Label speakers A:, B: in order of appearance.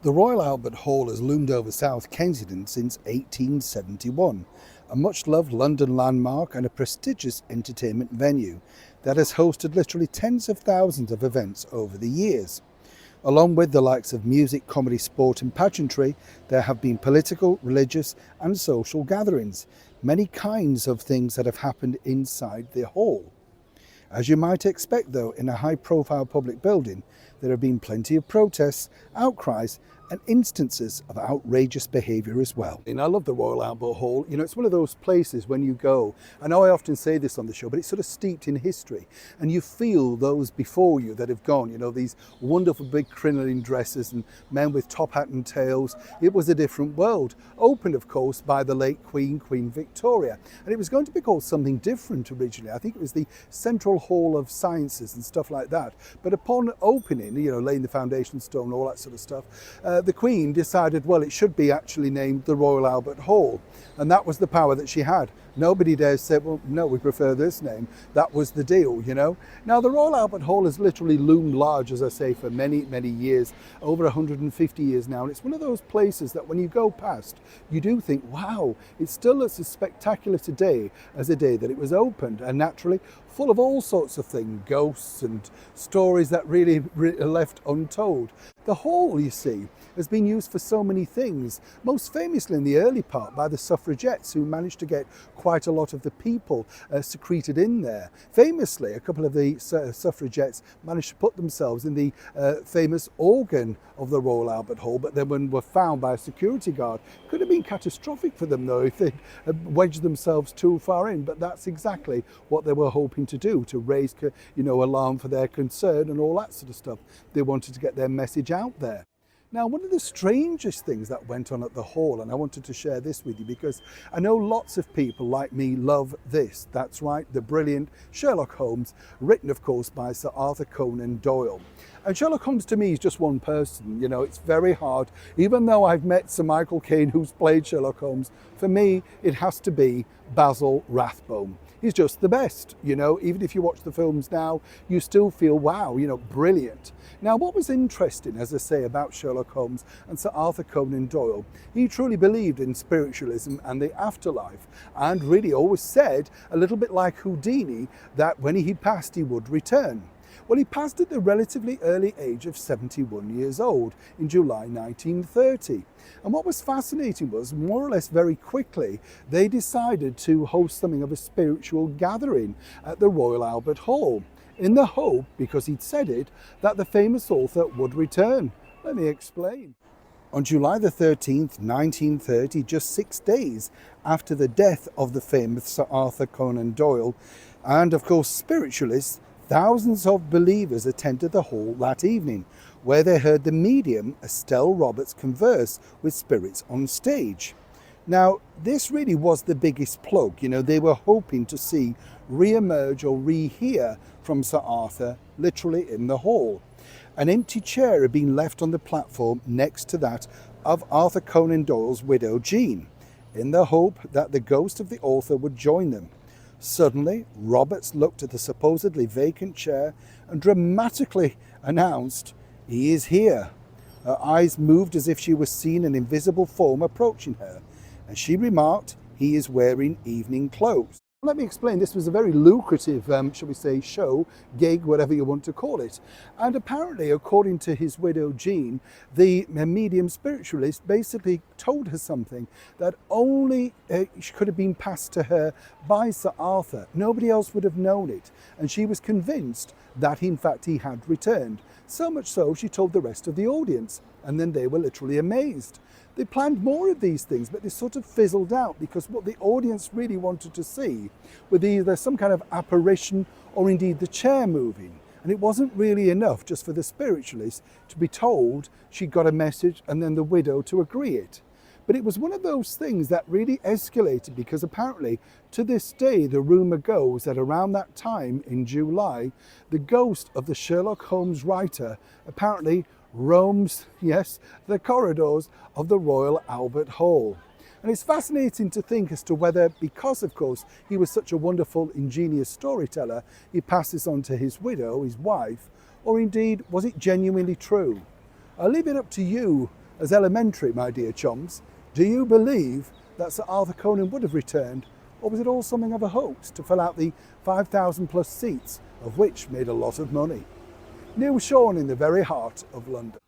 A: The Royal Albert Hall has loomed over South Kensington since 1871, a much-loved London landmark and a prestigious entertainment venue that has hosted literally tens of thousands of events over the years. Along with the likes of music, comedy, sport and pageantry, there have been political, religious and social gatherings, many kinds of things that have happened inside the hall. As you might expect though, in a high-profile public building, there have been plenty of protests, outcries and instances of outrageous behaviour as well. And I love the Royal Albert Hall. You know, it's one of those places when you go, I know I often say this on the show, but it's sort of steeped in history and you feel those before you that have gone, you know, these wonderful big crinoline dresses and men with top hat and tails. It was a different world, opened of course by the late Queen Victoria, and it was going to be called something different originally. I think it was the Central Hall of Sciences and stuff like that, but upon opening, you know, laying the foundation stone, all that sort of stuff, the Queen decided, well, it should be actually named the Royal Albert Hall. And that was the power that she had. Nobody dares say, well, no, we prefer this name. That was the deal, you know. Now, the Royal Albert Hall has literally loomed large, as I say, for many, many years, over 150 years now. And it's one of those places that when you go past, you do think, wow, it still looks as spectacular today as the day that it was opened. And naturally, full of all sorts of things, ghosts and stories that really are left untold. The hall, you see, has been used for so many things, most famously in the early part by the suffragettes who managed to get quite a lot of the people secreted in there. Famously, a couple of the suffragettes managed to put themselves in the famous organ of the Royal Albert Hall, but then when were found by a security guard, it could have been catastrophic for them though if they wedged themselves too far in, but that's exactly what they were hoping to do, to raise, you know, alarm for their concern and all that sort of stuff. They wanted to get their message out there. Now, one of the strangest things that went on at the hall, and I wanted to share this with you because I know lots of people like me love this. That's right, the brilliant Sherlock Holmes, written of course by Sir Arthur Conan Doyle. And Sherlock Holmes to me is just one person, you know, it's very hard. Even though I've met Sir Michael Caine who's played Sherlock Holmes, for me it has to be Basil Rathbone. He's just the best, you know, even if you watch the films now, you still feel, wow, you know, brilliant. Now, what was interesting, as I say, about Sherlock Holmes and Sir Arthur Conan Doyle, he truly believed in spiritualism and the afterlife, and really always said, a little bit like Houdini, that when he passed, he would return. Well, he passed at the relatively early age of 71 years old in July 1930. And what was fascinating was, more or less very quickly, they decided to host something of a spiritual gathering at the Royal Albert Hall, in the hope, because he'd said it, that the famous author would return. Let me explain. On July the 13th, 1930, just 6 days after the death of the famous Sir Arthur Conan Doyle, and of course spiritualists, thousands of believers attended the hall that evening, where they heard the medium Estelle Roberts converse with spirits on stage. Now, this really was the biggest plug. You know, they were hoping to see re-emerge or rehear from Sir Arthur, literally in the hall. An empty chair had been left on the platform next to that of Arthur Conan Doyle's widow, Jean, in the hope that the ghost of the author would join them. Suddenly, Roberts looked at the supposedly vacant chair and dramatically announced, "He is here." Her eyes moved as if she was seeing an invisible form approaching her, and she remarked, "He is wearing evening clothes." Let me explain, this was a very lucrative, shall we say, show, gig, whatever you want to call it. And apparently, according to his widow Jean, the medium spiritualist basically told her something that only could have been passed to her by Sir Arthur. Nobody else would have known it. And she was convinced that, in fact, he had returned. So much so, she told the rest of the audience. And then they were literally amazed. They planned more of these things, but they sort of fizzled out because what the audience really wanted to see was either some kind of apparition or indeed the chair moving. And it wasn't really enough just for the spiritualist to be told she got a message and then the widow to agree it. But it was one of those things that really escalated because apparently to this day the rumour goes that around that time in July, the ghost of the Sherlock Holmes writer apparently roams, yes, the corridors of the Royal Albert Hall. And it's fascinating to think as to whether, because of course he was such a wonderful, ingenious storyteller, he passed this on to his widow, his wife, or indeed was it genuinely true? I'll leave it up to you as elementary, my dear chums. Do you believe that Sir Arthur Conan would have returned, or was it all something of a hoax to fill out the 5,000 plus seats, of which made a lot of money? New Sean in the very heart of London.